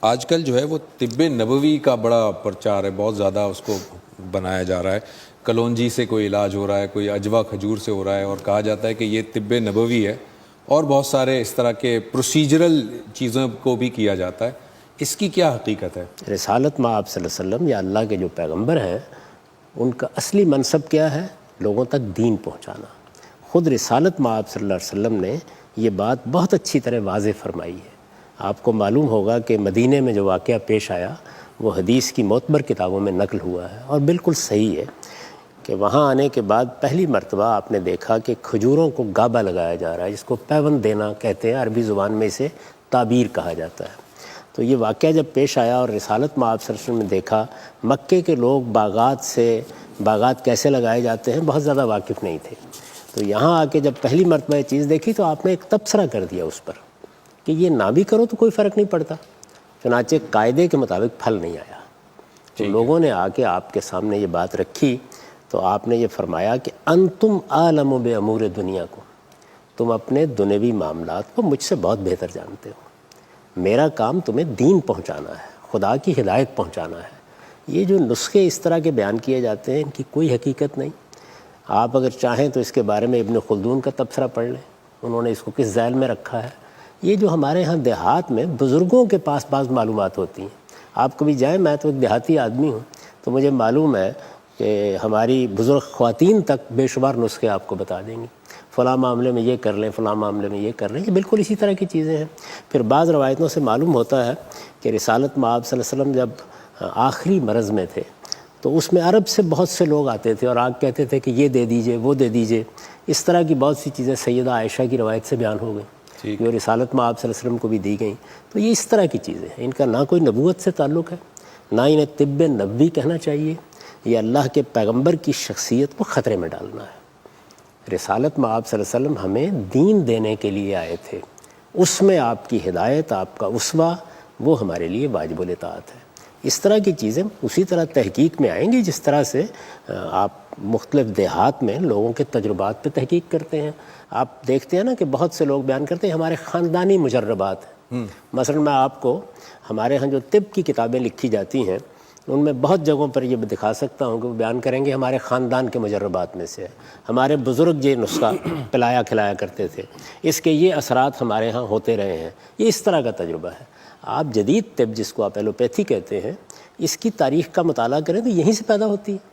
آج کل جو ہے وہ طب نبوی کا بڑا پرچار ہے، بہت زیادہ اس کو بنایا جا رہا ہے. کلونجی سے کوئی علاج ہو رہا ہے، کوئی اجوا کھجور سے ہو رہا ہے، اور کہا جاتا ہے کہ یہ طب نبوی ہے. اور بہت سارے اس طرح کے پروسیجرل چیزوں کو بھی کیا جاتا ہے. اس کی کیا حقیقت ہے؟ رسالت مآب صلی اللہ علیہ وسلم یا اللہ کے جو پیغمبر ہیں، ان کا اصلی منصب کیا ہے؟ لوگوں تک دین پہنچانا. خود رسالت مآب صلی اللہ علیہ وسلم نے یہ بات بہت اچھی طرح واضح فرمائی ہے. آپ کو معلوم ہوگا کہ مدینے میں جو واقعہ پیش آیا وہ حدیث کی معتبر کتابوں میں نقل ہوا ہے اور بالکل صحیح ہے کہ وہاں آنے کے بعد پہلی مرتبہ آپ نے دیکھا کہ کھجوروں کو گابا لگایا جا رہا ہے، جس کو پیوند دینا کہتے ہیں، عربی زبان میں اسے تعبیر کہا جاتا ہے. تو یہ واقعہ جب پیش آیا اور رسالت مآب صلی اللہ علیہ وسلم نے دیکھا مکے کے لوگ باغات کیسے لگائے جاتے ہیں بہت زیادہ واقف نہیں تھے. تو یہاں آ کے جب پہلی مرتبہ یہ چیز دیکھی تو آپ نے ایک تبصرہ کر دیا اس پر کہ یہ نہ بھی کرو تو کوئی فرق نہیں پڑتا. چنانچہ قاعدے کے مطابق پھل نہیں آیا. تو لوگوں نے آ کے آپ کے سامنے یہ بات رکھی تو آپ نے یہ فرمایا کہ انتم عالم بامور دنیا کو، تم اپنے دنیوی معاملات کو مجھ سے بہت بہتر جانتے ہو. میرا کام تمہیں دین پہنچانا ہے، خدا کی ہدایت پہنچانا ہے. یہ جو نسخے اس طرح کے بیان کیے جاتے ہیں ان کی کوئی حقیقت نہیں. آپ اگر چاہیں تو اس کے بارے میں ابن خلدون کا تبصرہ پڑھ لیں، انہوں نے اس کو کس ذیل میں رکھا ہے. یہ جو ہمارے ہاں دیہات میں بزرگوں کے پاس بعض معلومات ہوتی ہیں، آپ کبھی جائیں، میں تو ایک دیہاتی آدمی ہوں تو مجھے معلوم ہے کہ ہماری بزرگ خواتین تک بے شمار نسخے آپ کو بتا دیں گی، فلاں معاملے میں یہ کر لیں، فلاں معاملے میں یہ کر لیں. یہ بالکل اسی طرح کی چیزیں ہیں. پھر بعض روایتوں سے معلوم ہوتا ہے کہ رسالت مآب صلی اللہ علیہ وسلم جب آخری مرض میں تھے تو اس میں عرب سے بہت سے لوگ آتے تھے اور کہتے تھے کہ یہ دے دیجئے، وہ دے دیجئے. اس طرح کی بہت سی چیزیں سیدہ عائشہ کی روایت سے بیان ہو گئیں جو رسالت مآب صلی اللہ علیہ وسلم کو بھی دی گئیں. تو یہ اس طرح کی چیزیں ہیں، ان کا نہ کوئی نبوت سے تعلق ہے، نہ انہیں طب نبوی کہنا چاہیے. یہ اللہ کے پیغمبر کی شخصیت کو خطرے میں ڈالنا ہے. رسالت مآب صلی اللہ علیہ وسلم ہمیں دین دینے کے لیے آئے تھے، اس میں آپ کی ہدایت، آپ کا اسوہ، وہ ہمارے لیے واجب الاطاعت ہے. اس طرح کی چیزیں اسی طرح تحقیق میں آئیں گی جس طرح سے آپ مختلف دیہات میں لوگوں کے تجربات پہ تحقیق کرتے ہیں. آپ دیکھتے ہیں نا کہ بہت سے لوگ بیان کرتے ہیں ہمارے خاندانی مجربات ہیں. مثلا میں آپ کو ہمارے ہاں جو طب کی کتابیں لکھی جاتی ہیں ان میں بہت جگہوں پر یہ دکھا سکتا ہوں کہ وہ بیان کریں گے ہمارے خاندان کے مجربات میں سے ہمارے بزرگ یہ نسخہ پلایا کھلایا کرتے تھے، اس کے یہ اثرات ہمارے ہاں ہوتے رہے ہیں. یہ اس طرح کا تجربہ ہے. آپ جدید طب جس کو آپ ایلوپیتھی کہتے ہیں، اس کی تاریخ کا مطالعہ کریں تو یہیں سے پیدا ہوتی ہے.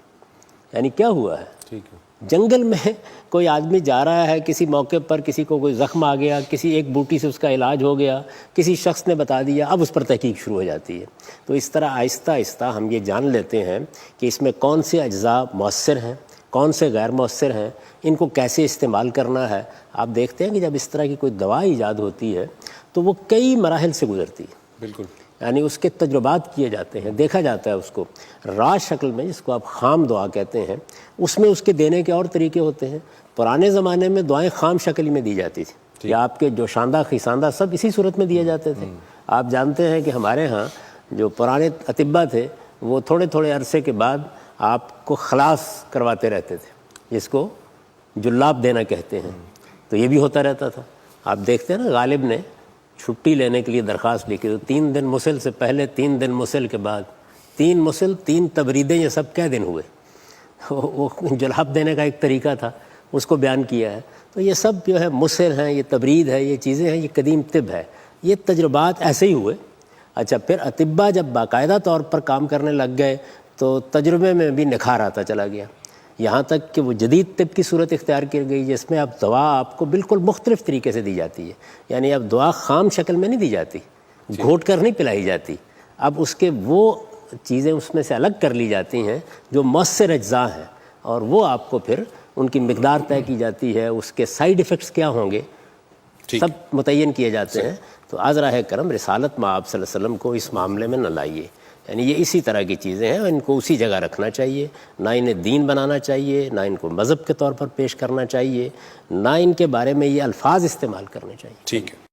یعنی کیا ہوا ہے، جنگل میں کوئی آدمی جا رہا ہے، کسی موقع پر کسی کو کوئی زخم آ گیا، کسی ایک بوٹی سے اس کا علاج ہو گیا، کسی شخص نے بتا دیا، اب اس پر تحقیق شروع ہو جاتی ہے. تو اس طرح آہستہ آہستہ ہم یہ جان لیتے ہیں کہ اس میں کون سے اجزاء مؤثر ہیں، کون سے غیر مؤثر ہیں، ان کو کیسے استعمال کرنا ہے. آپ دیکھتے ہیں کہ جب اس طرح کی کوئی دوا ایجاد ہوتی ہے تو وہ کئی مراحل سے گزرتی ہے. بالکل، یعنی اس کے تجربات کیے جاتے ہیں، دیکھا جاتا ہے اس کو راز شکل میں، جس کو آپ خام دعا کہتے ہیں، اس میں اس کے دینے کے اور طریقے ہوتے ہیں. پرانے زمانے میں دعائیں خام شکل میں دی جاتی تھی، یا آپ کے جو شاندہ خیساندہ سب اسی صورت میں دیے جاتے تھے. آپ جانتے ہیں کہ ہمارے ہاں جو پرانے اطباء تھے وہ تھوڑے تھوڑے عرصے کے بعد آپ کو خلاص کرواتے رہتے تھے، جس کو جلاب دینا کہتے ہیں. تو یہ بھی ہوتا رہتا تھا. آپ دیکھتے ہیں نا غالب نے چھٹی لینے کے لیے درخواست لکھی تو 3 دن مسل سے پہلے، 3 دن مسل کے بعد، 3 مسل 3 تبریدیں، یہ سب کیا دن ہوئے. وہ جلاب دینے کا ایک طریقہ تھا، اس کو بیان کیا ہے. تو یہ سب جو ہے مسل ہیں، یہ تبرید ہے، یہ چیزیں ہیں، یہ قدیم طب ہے. یہ تجربات ایسے ہی ہوئے. اچھا، پھر اطباء جب باقاعدہ طور پر کام کرنے لگ گئے تو تجربے میں بھی نکھار آتا چلا گیا، یہاں تک کہ وہ جدید طب کی صورت اختیار کی گئی جس میں اب دوا آپ کو بالکل مختلف طریقے سے دی جاتی ہے. یعنی اب دوا خام شکل میں نہیں دی جاتی، گھوٹ کر نہیں پلائی جاتی. اب اس کے وہ چیزیں اس میں سے الگ کر لی جاتی ہیں جو مؤثر اجزاء ہیں، اور وہ آپ کو پھر ان کی مقدار طے کی جاتی ہے، اس کے سائیڈ ایفیکٹس کیا ہوں گے سب متعین کیے جاتے ہیں. تو عذرا کرم رسالت مآب صلی اللہ علیہ وسلم کو اس معاملے میں نہ لائیے. یعنی یہ اسی طرح کی چیزیں ہیں، ان کو اسی جگہ رکھنا چاہیے. نہ انہیں دین بنانا چاہیے، نہ ان کو مذہب کے طور پر پیش کرنا چاہیے، نہ ان کے بارے میں یہ الفاظ استعمال کرنے چاہیے. ٹھیک ہے.